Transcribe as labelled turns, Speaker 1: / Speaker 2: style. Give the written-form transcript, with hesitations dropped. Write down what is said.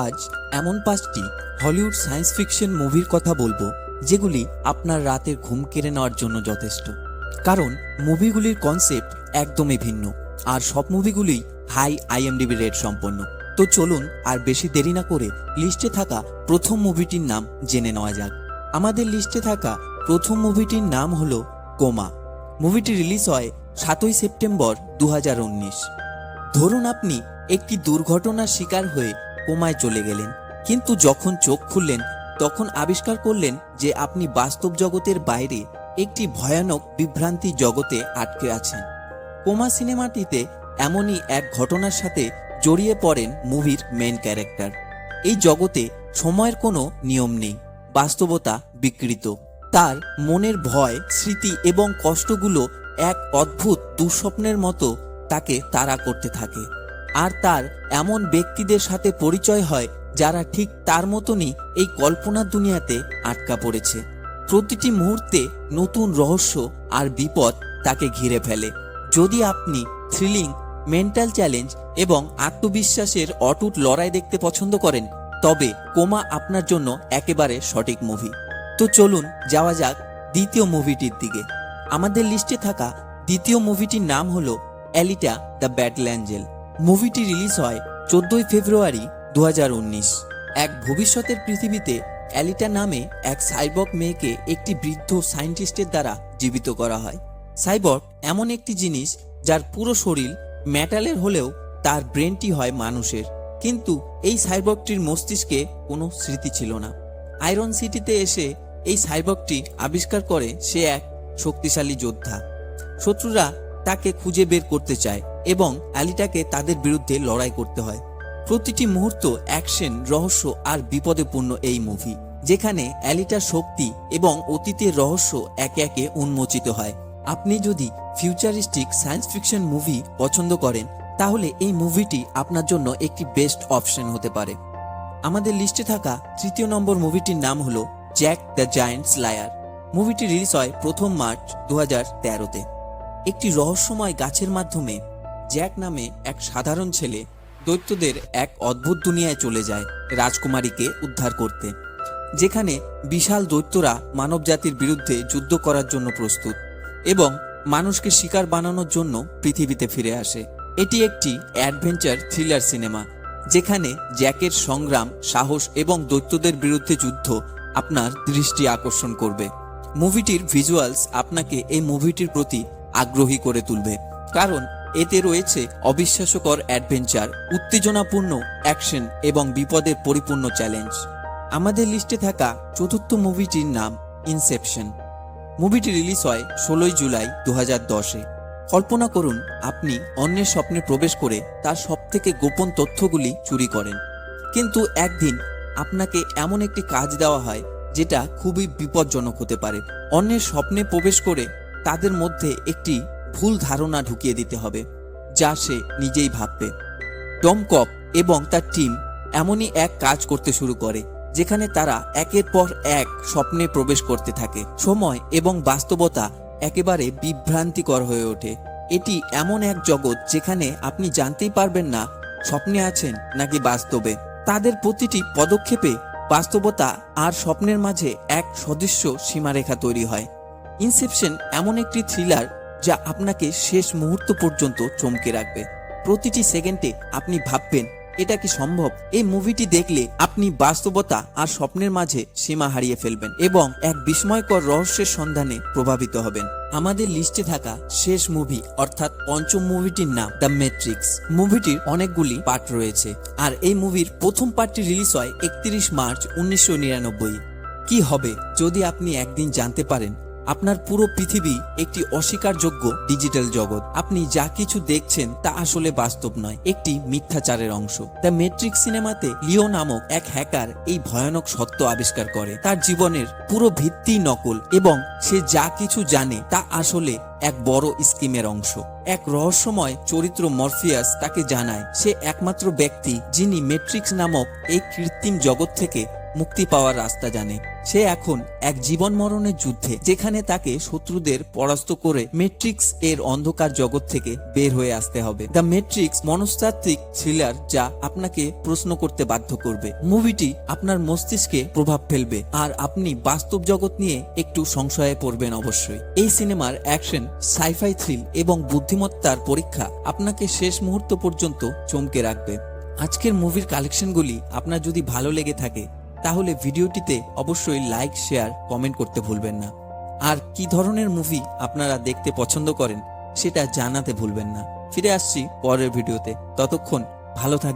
Speaker 1: আজ এমন 5টি হলিউড সায়েন্স ফিকশন মুভির কথা বলবো যেগুলি আপনার রাতের ঘুম কেড়ে নেওয়ার জন্য যথেষ্ট। কারণ মুভিগুলির কনসেপ্ট একদমই ভিন্ন, আর সব মুভিগুলোই হাই আইএমডিবি রেট সম্পন্ন। তো চলুন আর বেশি দেরি না করে লিস্টে থাকা প্রথম মুভিটির নাম জেনে নেওয়া যাক। আমাদের লিস্টে থাকা প্রথম মুভিটির নাম হলো কোমা। মুভিটি রিলিজ হয় 7ই সেপ্টেম্বর 2019। ধরুন আপনি একটি দুর্ঘটনার শিকার হয়ে কোমায় চলে গেলেন, কিন্তু যখন চোখ খুললেন তখন আবিষ্কার করলেন যে আপনি বাস্তব জগতের বাইরে একটি ভয়ানক বিভ্রান্তি জগতে আটকে আছেন। কোমা সিনেমাটিতে এমনই এক ঘটনার সাথে জড়িয়ে পড়েন মুভির মেন ক্যারেক্টার। এই জগতে সময়ের কোনো নিয়ম নেই, বাস্তবতা বিকৃত। তার মনের ভয়, স্মৃতি এবং কষ্টগুলো এক অদ্ভুত দুঃস্বপ্নের মতো তাকে তাড়া করতে থাকে। আর তার এমন ব্যক্তিদের সাথে পরিচয় হয় যারা ঠিক তার মতনই এই কল্পনার দুনিয়াতে আটকা পড়েছে। প্রতিটি মুহূর্তে নতুন রহস্য আর বিপদ তাকে ঘিরে ফেলে। যদি আপনি থ্রিলিং, মেন্টাল চ্যালেঞ্জ এবং আত্মবিশ্বাসের অটুট লড়াই দেখতে পছন্দ করেন, তবে কোমা আপনার জন্য একেবারে সঠিক মুভি। তো চলুন যাওয়া যাক দ্বিতীয় মুভিটির দিকে। আমাদের লিস্টে থাকা দ্বিতীয় মুভিটির নাম হলো অ্যালিটা দ্য ব্যাটল অ্যাঞ্জেল। মুভিটি রিলিজ হয় 14ই ফেব্রুয়ারি 2019। এক ভবিষ্যতের পৃথিবীতে অ্যালিটা নামে এক সাইবর্গ মেয়েকে একটি বৃদ্ধ সায়েন্টিস্টের দ্বারা জীবিত করা হয়। সাইবর্গ এমন একটি জিনিস যার পুরো শরীর মেটালের হলেও তার ব্রেনটি হয় মানুষের, কিন্তু এই সাইবর্গটির মস্তিষ্কে কোনো স্মৃতি ছিল না। আয়রন সিটিতে এসে এই সাইবর্গটি আবিষ্কার করে সে এক শক্তিশালী যোদ্ধা। শত্রুরা তাকে খুঁজে বের করতে চায় এবং অ্যালিটাকে তাদের বিরুদ্ধে লড়াই করতে হয়। প্রতিটি মুহূর্ত অ্যাকশন, রহস্য আর বিপদে পূর্ণ এই মুভি, যেখানে অ্যালিটার শক্তি এবং অতীতের রহস্য একে একে উন্মোচিত হয়। আপনি যদি ফিউচারিস্টিক সায়েন্স ফিকশন মুভি পছন্দ করেন, তাহলে এই মুভিটি আপনার জন্য একটি বেস্ট অপশন হতে পারে। আমাদের লিস্টে থাকা তৃতীয় নম্বর মুভিটির নাম হলো জ্যাক দ্য জায়ান্ট স্লায়ার। মুভিটি রিলিজ হয় 1 মার্চ 2013-তে। একটি রহস্যময় গাছের মাধ্যমে জ্যাক নামে এক সাধারণ ছেলে দৈত্যদের এক অদ্ভুত দুনিয়ায় চলে যায় রাজকুমারীকে উদ্ধার করতে, যেখানে বিশাল দৈত্যরা মানবজাতির বিরুদ্ধে যুদ্ধ করার জন্য প্রস্তুত এবং মানুষকে শিকার বানানোর জন্য পৃথিবীতে ফিরে আসে। এটি একটি অ্যাডভেঞ্চার থ্রিলার সিনেমা, যেখানে জ্যাকের সংগ্রাম, সাহস এবং দৈত্যদের বিরুদ্ধে যুদ্ধ আপনার দৃষ্টি আকর্ষণ করবে। মুভিটির ভিজুয়ালস আপনাকে এই মুভিটির প্রতি আগ্রহী করে তুলবে, কারণ এতে রয়েছে অবিশ্বাস্যকর অ্যাডভেঞ্চার, উত্তেজনাপূর্ণ অ্যাকশন এবং বিপদের পরিপূর্ণ চ্যালেঞ্জ। আমাদের লিস্টে থাকা চতুর্থ মুভিটির নাম ইনসেপশন। মুভিটি রিলিজ হয় 16ই জুলাই 2010-এ। কল্পনা করুন আপনি অন্যের স্বপ্নে প্রবেশ করে তার সবথেকে গোপন তথ্যগুলি চুরি করেন, কিন্তু একদিন আপনাকে এমন একটি কাজ দেওয়া হয় যেটা খুবই বিপজ্জনক হতে পারে। অন্যের স্বপ্নে প্রবেশ করে তাদের মধ্যে একটি ভুল ধারণা ঢুকিয়ে দিতে হবে যা সে নিজেই ভাববে। টম কপ এবং তার টিম এমনই এক কাজ করতে শুরু করে যেখানে তারা একের পর এক স্বপ্নে প্রবেশ করতে থাকে। সময় এবং বাস্তবতা একেবারে বিভ্রান্তিকর হয়ে ওঠে। এটি এমন এক জগৎ যেখানে আপনি জানতেই পারবেন না স্বপ্নে আছেন নাকি বাস্তবে। তাদের প্রতিটি পদক্ষেপে বাস্তবতা আর স্বপ্নের মাঝে এক সদৃশ্য সীমারেখা তৈরি হয়। ইনসেপশন এমন একটি থ্রিলার যা আপনাকে শেষ মুহূর্ত পর্যন্ত চমকে রাখবে। প্রতিটি সেকেন্ডে আপনি ভাববেন এটা কি সম্ভব। এই মুভিটি দেখলে আপনি বাস্তবতা আর স্বপ্নের মাঝে সীমা হারিয়ে ফেলবেন এবং এক বিস্ময়কর রহস্যের সন্ধানে প্রভাবিত হবেন। আমাদের লিস্টে থাকা শেষ মুভি অর্থাৎ পঞ্চম মুভিটির নাম দ্য ম্যাট্রিক্স। মুভিটির অনেকগুলি পার্ট রয়েছে, আর এই মুভির প্রথম পার্টটি রিলিজ হয় 31 মার্চ 1999। কি হবে যদি আপনি একদিন জানতে পারেন আপনার পুরো পৃথিবী একটি অস্বীকারযোগ্য ডিজিটাল জগৎ? আপনি যা কিছু দেখছেন তা আসলে বাস্তব নয়, একটি মিথ্যাচারের অংশ। দ্য ম্যাট্রিক্স সিনেমাতে লিও নামক এক হ্যাকার এই ভয়ানক সত্য আবিষ্কার করে। তার জীবনের পুরো ভিত্তি নকল এবং সে যা কিছু জানে তা আসলে এক বড় স্কিমের অংশ। এক রহস্যময় চরিত্র মরফিয়াস তাকে জানায় সে একমাত্র ব্যক্তি যিনি ম্যাট্রিক্স নামক এই কৃত্রিম জগৎ থেকে মুক্তি পাওয়ার রাস্তা জানে। সে এখন এক জীবন মরণের যুদ্ধে, যেখানে তাকে শত্রুদের পরাস্ত করে ম্যাট্রিক্স এর অন্ধকার জগৎ থেকে বের হয়ে আসতে হবে। দ্য ম্যাট্রিক্স মনস্তাত্ত্বিক থ্রিলার যা আপনাকে প্রশ্ন করতে বাধ্য করবে। মুভিটি আপনার মস্তিষ্কে প্রভাব ফেলবে আর আপনি বাস্তব জগৎ নিয়ে একটু সংশয়ে পড়বেন অবশ্যই। এই সিনেমার অ্যাকশন, সাইফাই থ্রিল এবং বুদ্ধিমত্তার পরীক্ষা আপনাকে শেষ মুহূর্ত পর্যন্ত চমকে রাখবে। আজকের মুভির কালেকশনগুলি আপনার যদি ভালো লেগে থাকে তাহলে ভিডিওটিতে অবশ্যই লাইক, শেয়ার, কমেন্ট করতে ভুলবেন না। আর কি ধরনের মুভি আপনারা দেখতে পছন্দ করেন সেটা জানাতে ভুলবেন না। ফিরে আসছি পরের ভিডিওতে, ততক্ষণ ভালো থাকবেন।